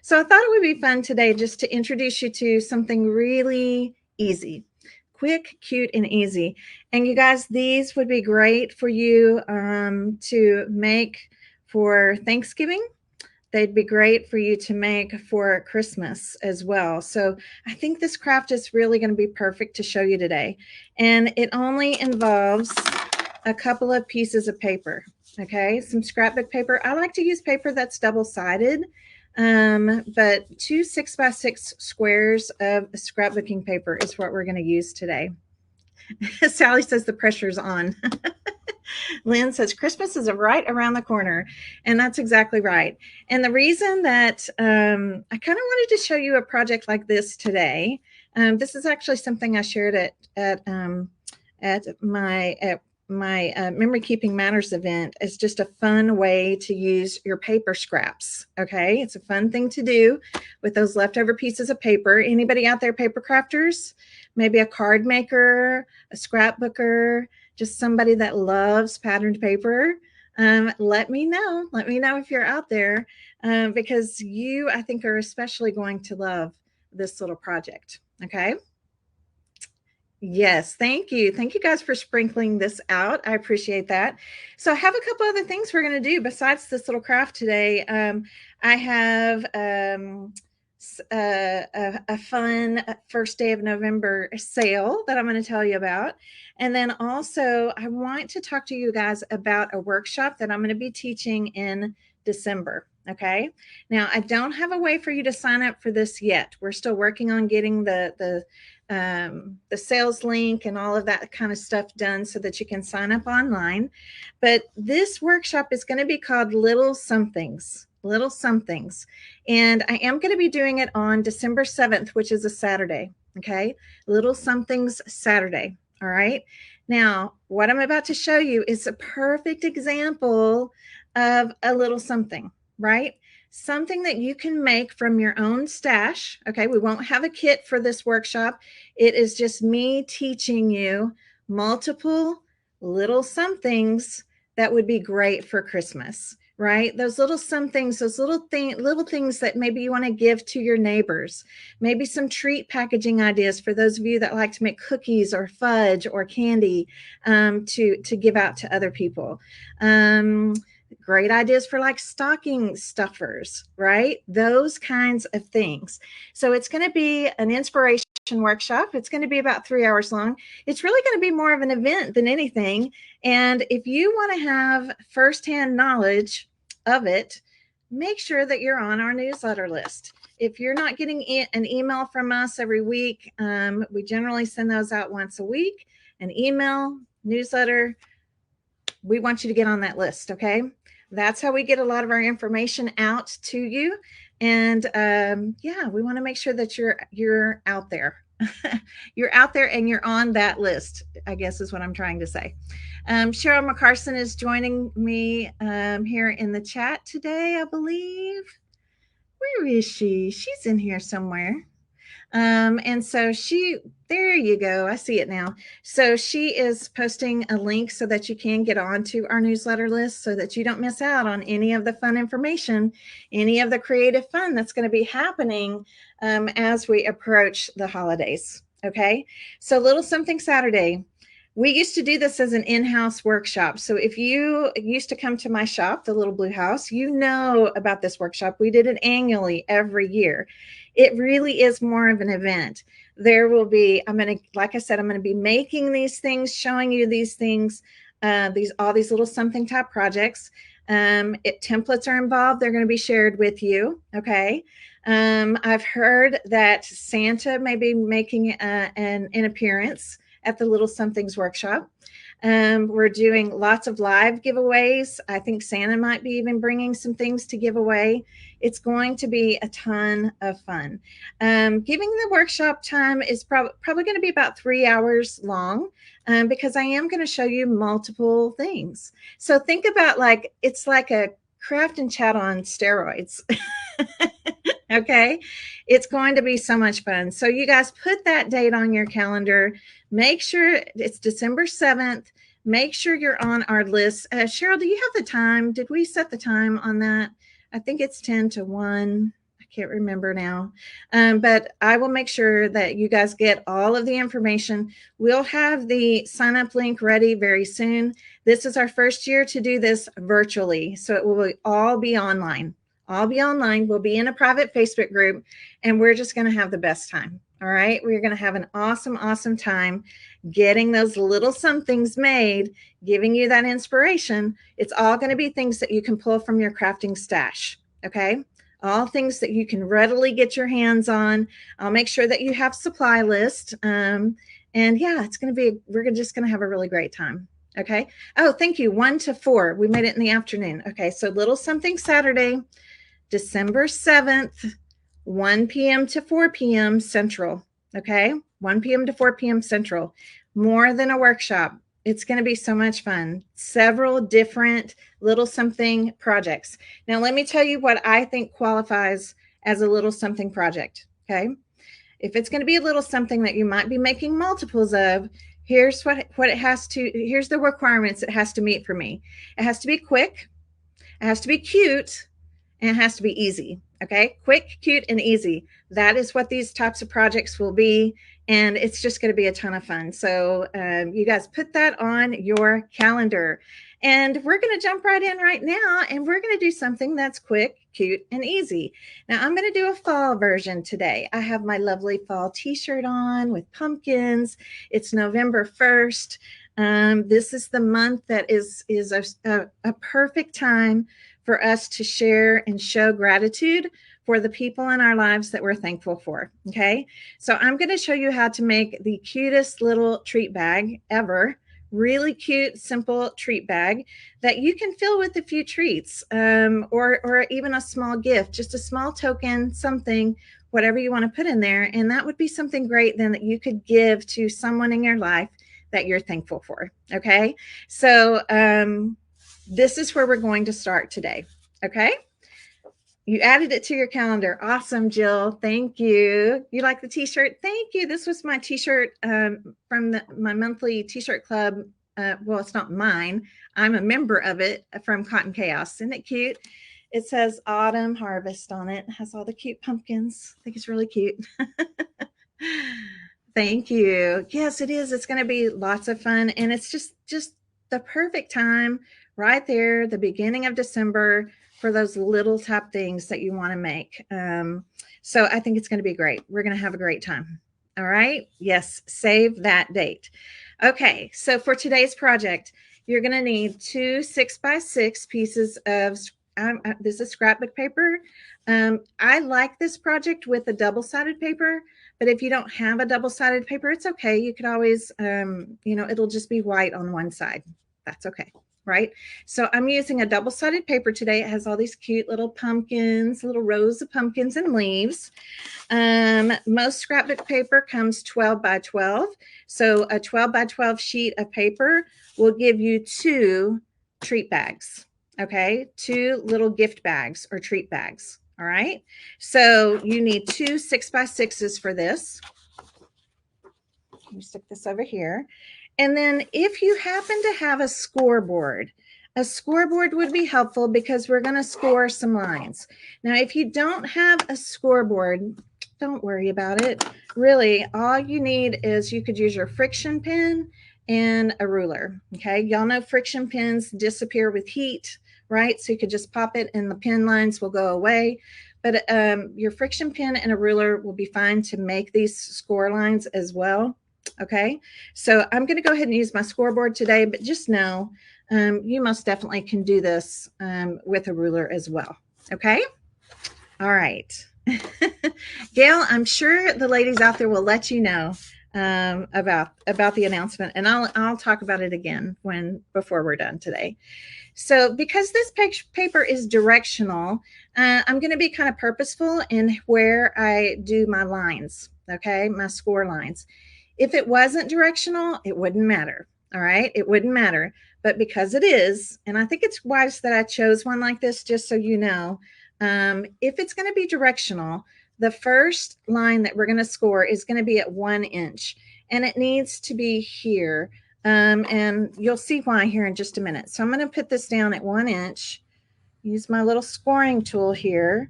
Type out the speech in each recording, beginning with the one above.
So I thought it would be fun today just to introduce you to something really easy, quick, cute, and easy. And you guys, these would be great for you to make for Thanksgiving. They'd be great for you to make for Christmas as well. So I think this craft is really going to be perfect to show you today. And it only involves a couple of pieces of paper. Okay, some scrapbook paper. I like to use paper that's double-sided, but 2 6x6 squares of scrapbooking paper is what we're going to use today. Sally says the pressure's on. Lynn says Christmas is right around the corner, and that's exactly right. And the reason that I kind of wanted to show you a project like this today, this is actually something I shared at my Memory Keeping Matters event. Is just a fun way to use your paper scraps. Okay, it's a fun thing to do with those leftover pieces of paper. Anybody out there, paper crafters? Maybe a card maker, a scrapbooker, just somebody that loves patterned paper. Let me know. Let me know if you're out there, because you, I think, are especially going to love this little project. Okay. Yes, thank you. Thank you guys for sprinkling this out. I appreciate that. So I have a couple other things we're going to do besides this little craft today. I have a fun first day of November sale that I'm going to tell you about. And then also I want to talk to you guys about a workshop that I'm going to be teaching in December. Okay. Now I don't have a way for you to sign up for this yet. We're still working on getting the sales link and all of that kind of stuff done so that you can sign up online. But this workshop is going to be called Little Somethings. Little Somethings. And I am going to be doing it on December 7th, which is a Saturday. Okay. Little Somethings Saturday. All right. Now, what I'm about to show you is a perfect example of a little something, right? Something that you can make from your own stash. Okay, we won't have a kit for this workshop. It is just me teaching you multiple little somethings that would be great for Christmas, right? Those little somethings, those little things that maybe you want to give to your neighbors. Maybe some treat packaging ideas for those of you that like to make cookies or fudge or candy to give out to other people. Great ideas for like stocking stuffers, right? Those kinds of things. So it's going to be an inspiration workshop. It's going to be about 3 hours long. It's really going to be more of an event than anything. And if you want to have firsthand knowledge of it, make sure that you're on our newsletter list. If you're not getting an email from us every week, we generally send those out once a week. An email, newsletter, we want you to get on that list, okay? That's how we get a lot of our information out to you. And yeah, we want to make sure that you're out there. You're out there and you're on that list, I guess is what I'm trying to say. Cheryl McCarson is joining me here in the chat today, I believe. Where is she? She's in here somewhere. And so there you go. I see it now. So she is posting a link so that you can get onto our newsletter list so that you don't miss out on any of the fun information, any of the creative fun that's going to be happening as we approach the holidays. Okay. So Little Something Saturday. We used to do this as an in-house workshop. So if you used to come to my shop, the Little Blue House, you know about this workshop. We did it annually every year. It really is more of an event. There will be, like I said, I'm going to be making these things, showing you these things, all these little something type projects. Templates are involved. They're going to be shared with you. Okay. I've heard that Santa may be making an appearance at the Little Somethings workshop. We're doing lots of live giveaways. I think Santa might be even bringing some things to give away. It's going to be a ton of fun. Giving the workshop time is probably going to be about 3 hours long because I am going to show you multiple things. So think about it's like a craft and chat on steroids. Okay, it's going to be so much fun. So you guys put that date on your calendar. Make sure it's December 7th. Make sure you're on our list. Cheryl, do you have the time? Did we set the time on that? I think it's 10 to 1. I can't remember now. But I will make sure that you guys get all of the information. We'll have the sign up link ready very soon. This is our first year to do this virtually. So it will all be online. I'll be online. We'll be in a private Facebook group, and we're just going to have the best time. All right. We're going to have an awesome, awesome time getting those little somethings made, giving you that inspiration. It's all going to be things that you can pull from your crafting stash. Okay. All things that you can readily get your hands on. I'll make sure that you have supply list. And yeah, it's going to be, we're just going to have a really great time. Okay. Oh, thank you. 1 to 4. We made it in the afternoon. Okay. So little something Saturday, December 7th, 1 p.m. to 4 p.m. Central. Okay. 1 p.m. to 4 p.m. Central. More than a workshop. It's going to be so much fun. Several different little something projects. Now, let me tell you what I think qualifies as a little something project. Okay. If it's going to be a little something that you might be making multiples of, here's what it has to, here's the requirements it has to meet for me. It has to be quick. It has to be cute. And it has to be easy. Okay. Quick, cute, and easy. That is what these types of projects will be. And it's just going to be a ton of fun. So you guys put that on your calendar. And we're going to jump right in right now. And we're going to do something that's quick, cute, and easy. Now, I'm going to do a fall version today. I have my lovely fall t-shirt on with pumpkins. It's November 1st. This is the month that is a perfect time for us to share and show gratitude for the people in our lives that we're thankful for. Okay. So I'm going to show you how to make the cutest little treat bag ever. Really cute, simple treat bag that you can fill with a few treats, or even a small gift, just a small token, something, whatever you want to put in there. And that would be something great then that you could give to someone in your life that you're thankful for. Okay. So, this is where we're going to start today. Okay. You added it to your calendar. Awesome, Jill. Thank you. You like the t-shirt? Thank you. This was my t-shirt from my monthly t-shirt club. Well, it's not mine. I'm a member of it from Cotton Chaos. Isn't it cute? It says Autumn Harvest on it. It has all the cute pumpkins. I think it's really cute. Thank you. Yes, it is. It's going to be lots of fun. And it's just the perfect time right there, the beginning of December, for those little top things that you want to make. So I think it's going to be great. We're going to have a great time. All right. Yes. Save that date. Okay. So for today's project, you're going to need 2 6x6 pieces of, this is scrapbook paper. I like this project with a double-sided paper, but if you don't have a double-sided paper, it's okay. You could always, it'll just be white on one side. That's okay. Right? So I'm using a double-sided paper today. It has all these cute little pumpkins, little rows of pumpkins and leaves. Most scrapbook paper comes 12 by 12. So a 12 by 12 sheet of paper will give you 2 treat bags. Okay. 2 little gift bags or treat bags. All right. So you need 2 6x6s for this. Let me stick this over here. And then if you happen to have a scoreboard would be helpful because we're going to score some lines. Now, if you don't have a scoreboard, don't worry about it. Really, all you need is you could use your friction pen and a ruler. Okay. Y'all know friction pens disappear with heat, right? So you could just pop it and the pen lines will go away. But your friction pen and a ruler will be fine to make these score lines as well. Okay, so I'm going to go ahead and use my scoreboard today, but just know you most definitely can do this with a ruler as well. Okay, all right. Gail, I'm sure the ladies out there will let you know about the announcement, and I'll talk about it again before we're done today. So because this paper is directional, I'm going to be kind of purposeful in where I do my lines. Okay, my score lines. If it wasn't directional, it wouldn't matter. All right. It wouldn't matter. But because it is, and I think it's wise that I chose one like this, just so you know, if it's going to be directional, the first line that we're going to score is going to be at 1 inch and it needs to be here. And you'll see why here in just a minute. So I'm going to put this down at 1 inch, use my little scoring tool here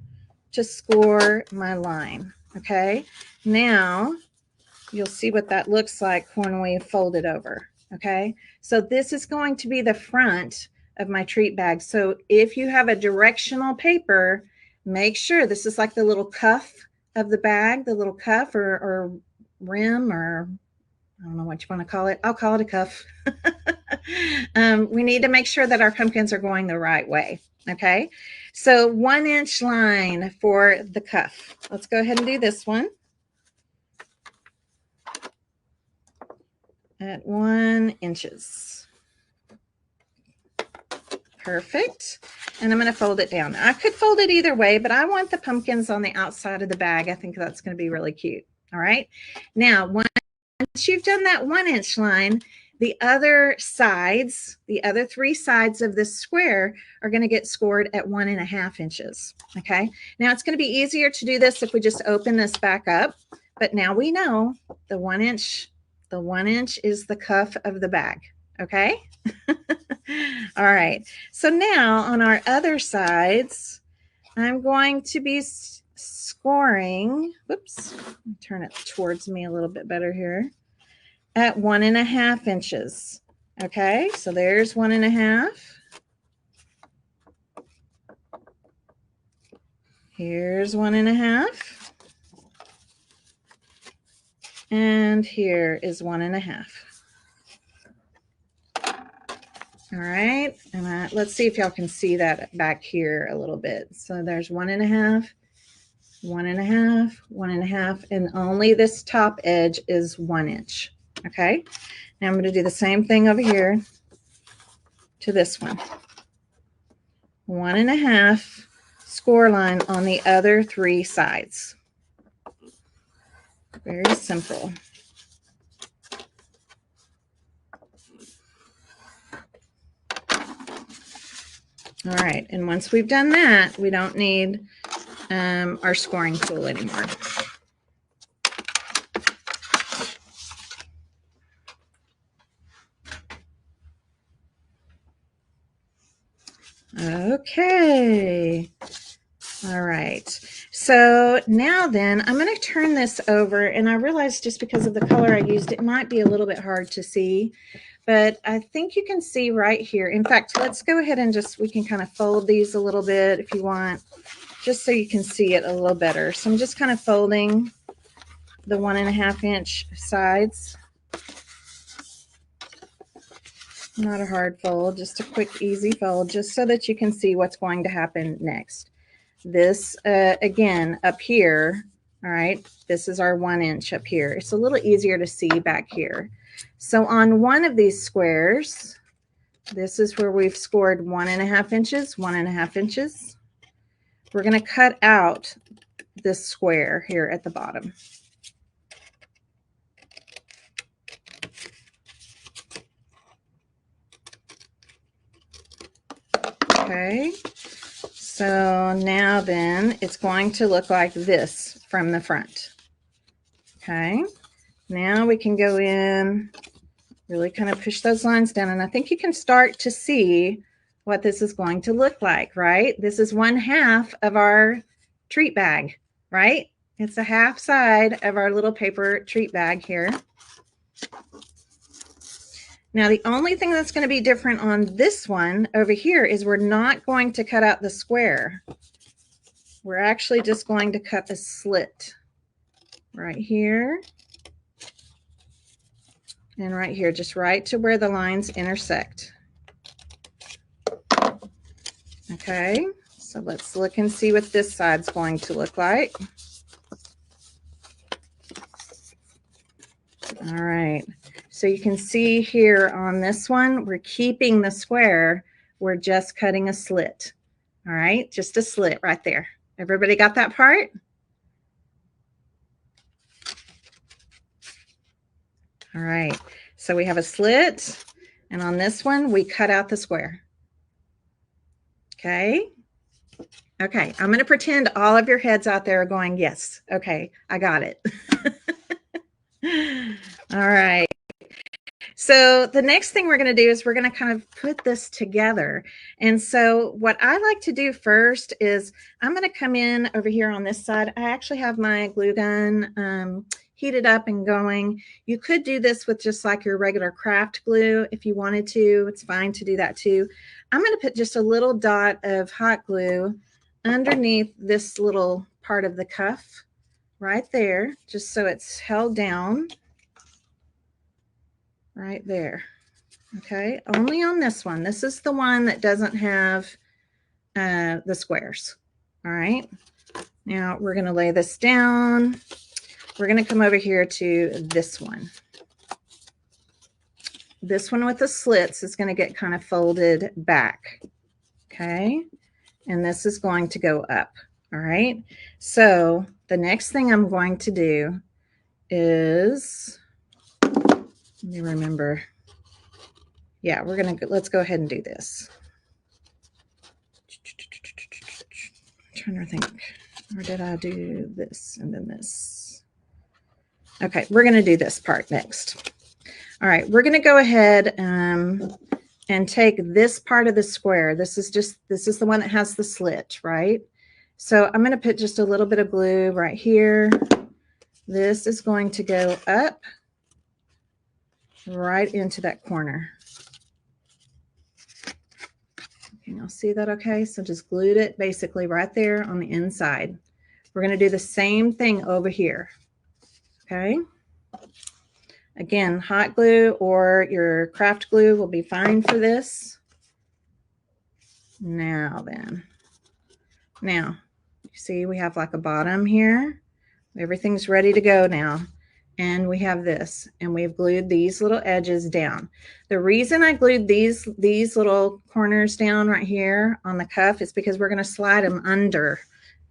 to score my line. Okay, now you'll see what that looks like when we fold it over. Okay, so this is going to be the front of my treat bag. So if you have a directional paper, make sure this is like the little cuff of the bag, the little cuff or rim, or I don't know what you want to call it. I'll call it a cuff. We need to make sure that our pumpkins are going the right way. Okay, so 1 inch line for the cuff. Let's go ahead and do this one at 1 inches. Perfect. And I'm going to fold it down. I could fold it either way, but I want the pumpkins on the outside of the bag. I think that's going to be really cute. All right. Now, once you've done that 1 inch line, the other sides, the other 3 sides of this square are going to get scored at 1.5 inches. Okay. Now it's going to be easier to do this if we just open this back up, but now we know the 1 inch is the cuff of the bag. Okay. All right. So now on our other sides, I'm going to be scoring, whoops, turn it towards me a little bit better here, at 1.5 inches. Okay, so there's 1.5. Here's 1.5. And here is 1.5. All right, and let's see if y'all can see that back here a little bit. So there's 1.5, 1.5, 1.5, and only this top edge is 1 inch. Okay, now I'm going to do the same thing over here to this one. 1.5 score line on the other 3 sides. Very simple. All right, and once we've done that, we don't need our scoring tool anymore. Okay. All right. So now then, I'm going to turn this over, and I realized just because of the color I used, it might be a little bit hard to see, but I think you can see right here. In fact, let's go ahead and we can kind of fold these a little bit if you want, just so you can see it a little better. So I'm just kind of folding the 1.5 inch sides. Not a hard fold, just a quick, easy fold, just so that you can see what's going to happen next. This, again, up here, all right, this is our 1 inch up here. It's a little easier to see back here. So on one of these squares, this is where we've scored 1.5 inches, 1.5 inches. We're going to cut out this square here at the bottom. Okay, so now then it's going to look like this from the front. Okay, now we can go in, really kind of push those lines down, and I think you can start to see what this is going to look like, right? This is 1/2 of our treat bag, right? It's a half side of our little paper treat bag here. Now, the only thing that's going to be different on this one over here is we're not going to cut out the square. We're actually just going to cut a slit right here and right here, just right to where the lines intersect. Okay, so let's look and see what this side's going to look like. All right. So you can see here on this one, we're keeping the square. We're just cutting a slit. All right, just a slit right there. Everybody got that part? All right, so we have a slit, and on this one, we cut out the square. Okay. Okay, I'm going to pretend all of your heads out there are going, yes. Okay, I got it. All right. So the next thing we're going to do is we're going to kind of put this together. And so what I like to do first is I'm going to come in over here on this side. I actually have my glue gun heated up and going. You could do this with just like your regular craft glue if you wanted to. It's fine to do that too. I'm going to put just a little dot of hot glue underneath this little part of the cuff right there, just so it's held down right there. Okay, only on this one. This is the one that doesn't have the squares. All right, now we're going to lay this down. We're going to come over here to this one. This one with the slits is going to get kind of folded back. Okay, and this is going to go up. All right, so the next thing I'm going to do is, let me remember. Yeah, let's go ahead and do this. I'm trying to think, or did I do this and then this? Okay, we're going to do this part next. All right, we're going to go ahead and take this part of the square. This is the one that has the slit, right? So I'm going to put just a little bit of glue right here. This is going to go up right into that corner. Can y'all see that okay? So just glued it basically right there on the inside. We're going to do the same thing over here. Okay. Again, hot glue or your craft glue will be fine for this. Now then. Now, you see we have like a bottom here. Everything's ready to go now. And we have this, and we've glued these little edges down. The reason I glued these little corners down right here on the cuff is because we're going to slide them under.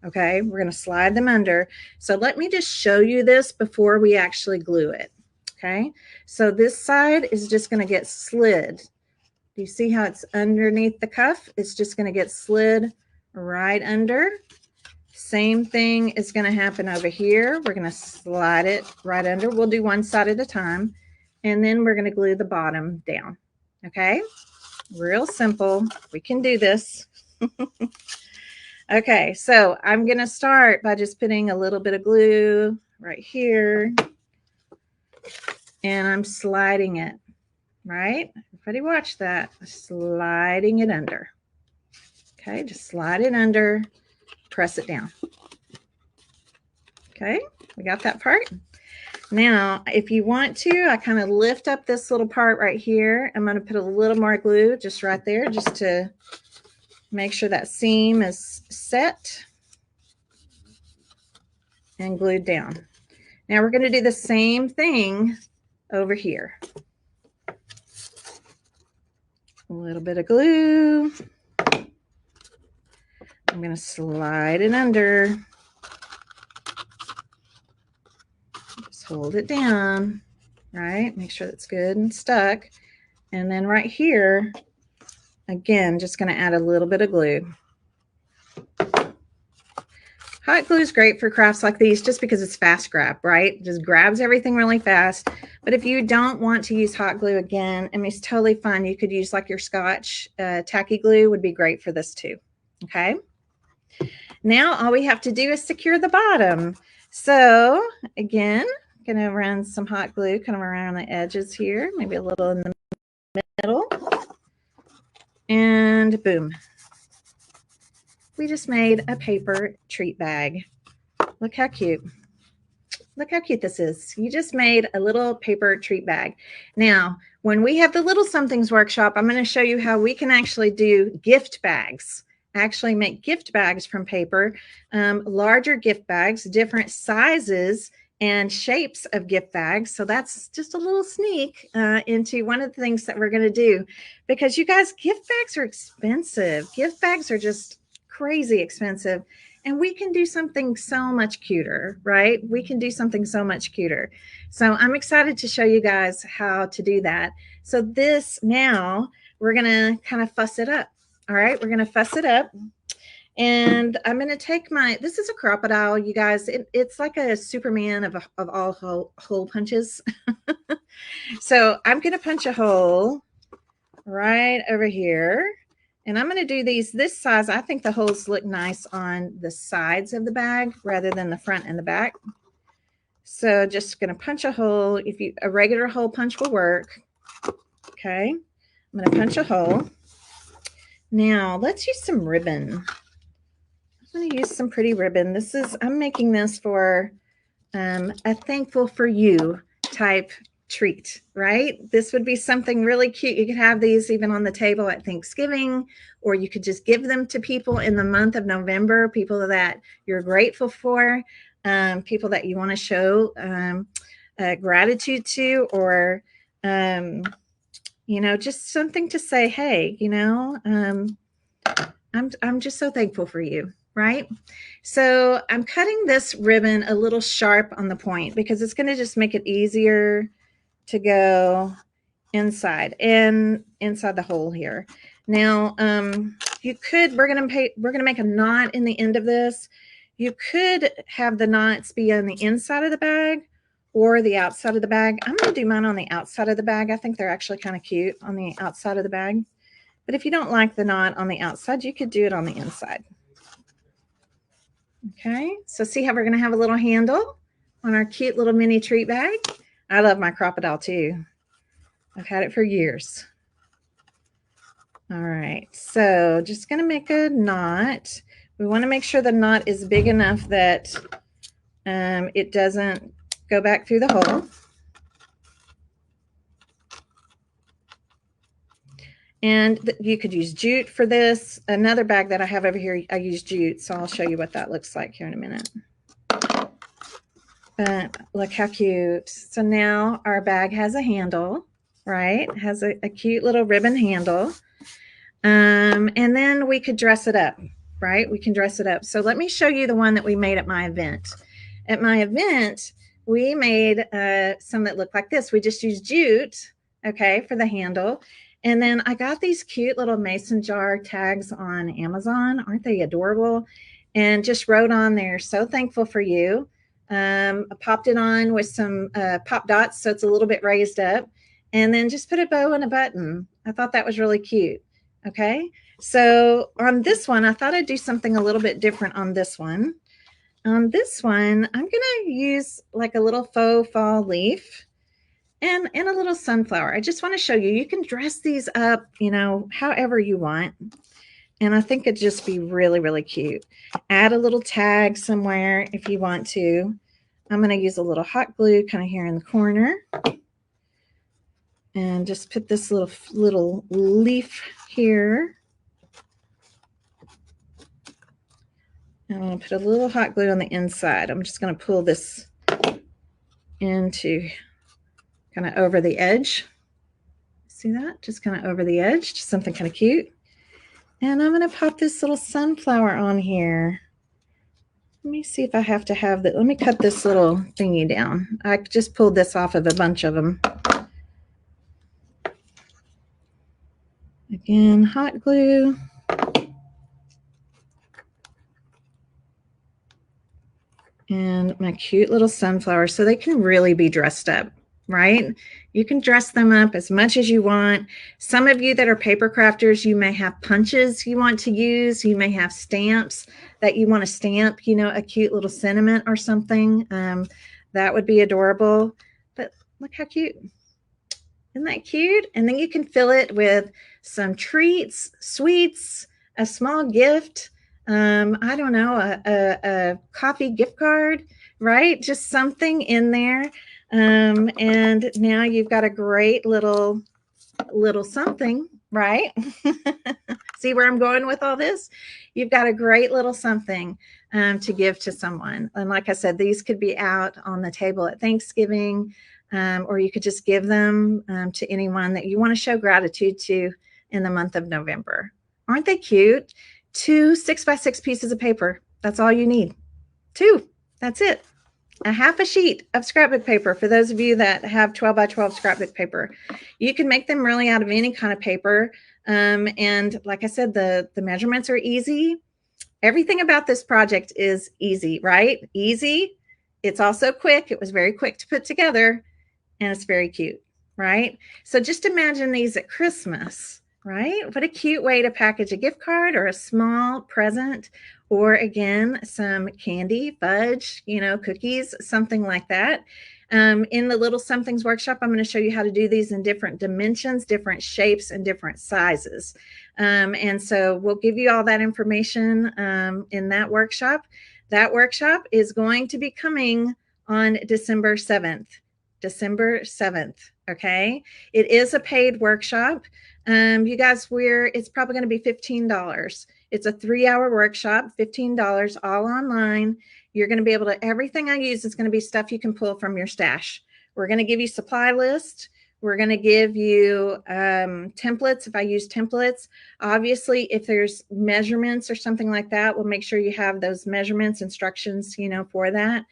Okay, we're going to slide them under. So let me just show you this before we actually glue it. Okay, so this side is just going to get slid. Do you see how it's underneath the cuff? It's just going to get slid right under. Same thing is going to happen over here. We're going to slide it right under. We'll do one side at a time. And then we're going to glue the bottom down. Okay? Real simple. We can do this. Okay, so I'm going to start by just putting a little bit of glue right here. And I'm sliding it, right? Everybody watch that. Sliding it under. Okay, just slide it under. Press it down. Okay, we got that part. Now, if you want to, I kind of lift up this little part right here. I'm going to put a little more glue just right there, just to make sure that seam is set and glued down. Now we're going to do the same thing over here. A little bit of glue. I'm going to slide it under. Just hold it down, right? Make sure that's good and stuck. And then right here, again, just going to add a little bit of glue. Hot glue is great for crafts like these just because it's fast grab, right? It just grabs everything really fast. But if you don't want to use hot glue again, I mean, it's totally fine. You could use like your Scotch tacky glue would be great for this too. Okay. Now all we have to do is secure the bottom. So again, going to run some hot glue kind of around the edges here, maybe a little in the middle. And boom. We just made a paper treat bag. Look how cute. Look how cute this is. You just made a little paper treat bag. Now, when we have the Little Somethings workshop, I'm going to show you how we can actually do gift bags. Actually make gift bags from paper, larger gift bags, different sizes and shapes of gift bags. So that's just a little sneak into one of the things that we're going to do, because you guys, gift bags are expensive. Gift bags are just crazy expensive, and we can do something so much cuter, right? We can do something so much cuter. So I'm excited to show you guys how to do that. So this, now we're going to kind of fuss it up. All right, we're going to fuss it up. And I'm going to take this is a crocodile, you guys. It's like a Superman of all hole punches. So I'm going to punch a hole right over here. And I'm going to do these this size. I think the holes look nice on the sides of the bag rather than the front and the back. So just going to punch a hole. A regular hole punch will work. Okay. I'm going to punch a hole. Now let's use some ribbon. I'm going to use some pretty ribbon. I'm making this for a thankful for you type treat, right? This would be something really cute. You could have these even on the table at Thanksgiving, or you could just give them to people in the month of November, people that you're grateful for, people that you want to show gratitude to, or, just something to say, hey, I'm just so thankful for you. Right? So I'm cutting this ribbon a little sharp on the point because it's going to just make it easier to go inside the hole here. Now, we're going to make a knot in the end of this. You could have the knots be on the inside of the bag or the outside of the bag. I'm going to do mine on the outside of the bag. I think they're actually kind of cute on the outside of the bag. But if you don't like the knot on the outside, you could do it on the inside. Okay, so see how we're going to have a little handle on our cute little mini treat bag? I love my crocodile too. I've had it for years. All right, so just going to make a knot. We want to make sure the knot is big enough that it doesn't go back through the hole. And you could use jute for this. Another bag that I have over here, I use jute, so I'll show you what that looks like here in a minute. But look how cute. So now our bag has a handle, right? It has a cute little ribbon handle. And then we could dress it up, right? We can dress it up. So let me show you the one that we made at my event. At my event, we made some that look like this. We just used jute, okay, for the handle. And then I got these cute little mason jar tags on Amazon. Aren't they adorable? And just wrote on there, so thankful for you. I popped it on with some pop dots, so it's a little bit raised up. And then just put a bow and a button. I thought that was really cute. Okay. So on this one, I thought I'd do something a little bit different on this one. On this one, I'm going to use like a little faux fall leaf. And a little sunflower. I just want to show you, you can dress these up, however you want. And I think it'd just be really, really cute. Add a little tag somewhere if you want to. I'm going to use a little hot glue kind of here in the corner. And just put this little leaf here. And I'm going to put a little hot glue on the inside. I'm just going to pull this into kind of over the edge. See that? Just kind of over the edge, just something kind of cute. And I'm going to pop this little sunflower on here. Let me see if I have to have that. Let me cut this little thingy down. I just pulled this off of a bunch of them. Again, hot glue. And my cute little sunflower, so they can really be dressed up. Right? You can dress them up as much as you want. Some of you that are paper crafters, you may have punches you want to use. You may have stamps that you want to stamp, a cute little sentiment or something. That would be adorable. But look how cute. Isn't that cute? And then you can fill it with some treats, sweets, a small gift. I don't know, a coffee gift card, right? Just something in there. And now you've got a great little something, right? See where I'm going with all this? You've got a great little something to give to someone. And like I said, these could be out on the table at Thanksgiving, or you could just give them to anyone that you want to show gratitude to in the month of November. Aren't they cute? 2 6x6 pieces of paper. That's all you need. 2. That's it. A half a sheet of scrapbook paper for those of you that have 12 by 12 scrapbook paper. You can make them really out of any kind of paper. And like I said, the measurements are easy. Everything about this project is easy, right? Easy. It's also quick. It was very quick to put together, and it's very cute, right? So just imagine these at Christmas, right? What a cute way to package a gift card or a small present, or again, some candy, fudge, cookies, something like that. In the Little Somethings workshop, I'm going to show you how to do these in different dimensions, different shapes, and different sizes. And so we'll give you all that information in that workshop. That workshop is going to be coming on December 7th. December 7th. Okay. It is a paid workshop. You guys, it's probably going to be $15. It's a 3-hour workshop, $15, all online. You're going to be able to, everything I use is going to be stuff you can pull from your stash. We're going to give you supply list. We're going to give you templates if I use templates. Obviously, if there's measurements or something like that, we'll make sure you have those measurements, instructions, for that.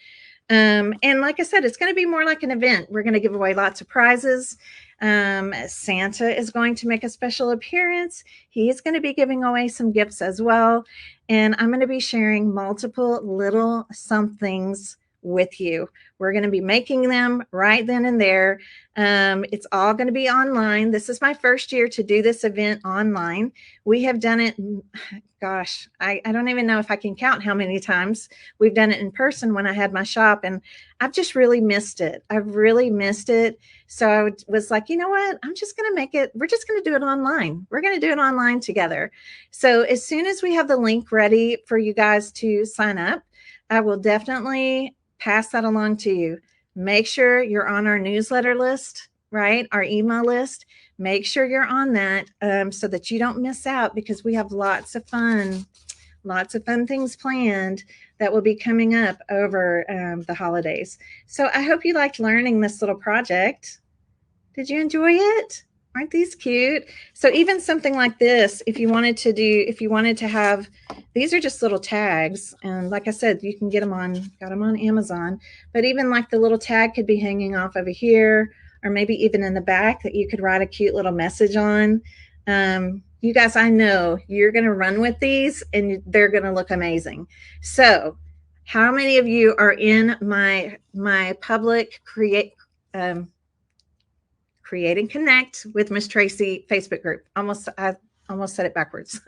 And like I said, it's going to be more like an event. We're going to give away lots of prizes. Santa is going to make a special appearance. He is going to be giving away some gifts as well. And I'm going to be sharing multiple little somethings with you. We're going to be making them right then and there. It's all going to be online. This is my first year to do this event online. We have done it, gosh, I don't even know if I can count how many times we've done it in person when I had my shop, and I've just really missed it. I've really missed it. So I was like, you know what? I'm just going to make it, we're just going to do it online. We're going to do it online together. So as soon as we have the link ready for you guys to sign up, I will definitely pass that along to you. Make sure you're on our newsletter list, right? Our email list. Make sure you're on that so that you don't miss out, because we have lots of fun things planned that will be coming up over the holidays. So I hope you liked learning this little project. Did you enjoy it? Aren't these cute? So even something like this, if you wanted to have, these are just little tags. And like I said, you can got them on Amazon, but even like the little tag could be hanging off over here, or maybe even in the back that you could write a cute little message on. You guys, I know you're going to run with these and they're going to look amazing. So how many of you are in my public Create and Connect with Miss Tracy Facebook group? I almost said it backwards.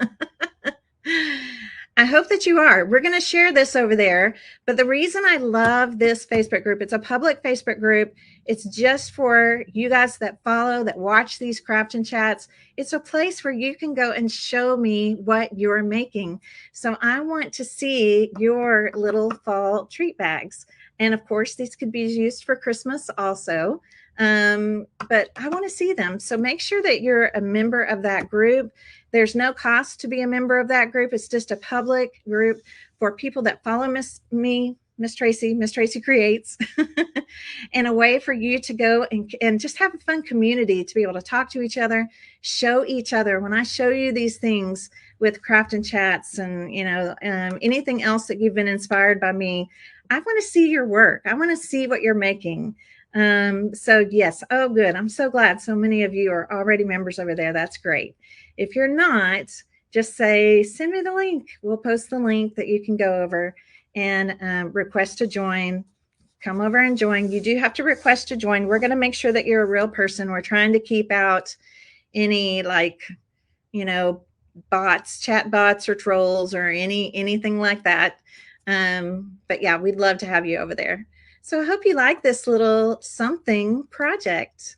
I hope that you are. We're going to share this over there. But the reason I love this Facebook group, it's a public Facebook group. It's just for you guys that follow, that watch these craft and chats. It's a place where you can go and show me what you're making. So I want to see your little fall treat bags. And of course, these could be used for Christmas also. But I want to see them. So make sure that you're a member of that group. There's no cost to be a member of that group. It's just a public group for people that follow Miss Tracy Creates, and a way for you to go and just have a fun community to be able to talk to each other, show each other. When I show you these things with craft and chats and, anything else that you've been inspired by me, I want to see your work. I want to see what you're making. So yes. Oh, good. I'm so glad so many of you are already members over there. That's great. If you're not, just say, send me the link. We'll post the link that you can go over and request to join. Come over and join. You do have to request to join. We're going to make sure that you're a real person. We're trying to keep out any bots, chat bots or trolls or anything like that. But yeah, we'd love to have you over there. So I hope you like this little something project.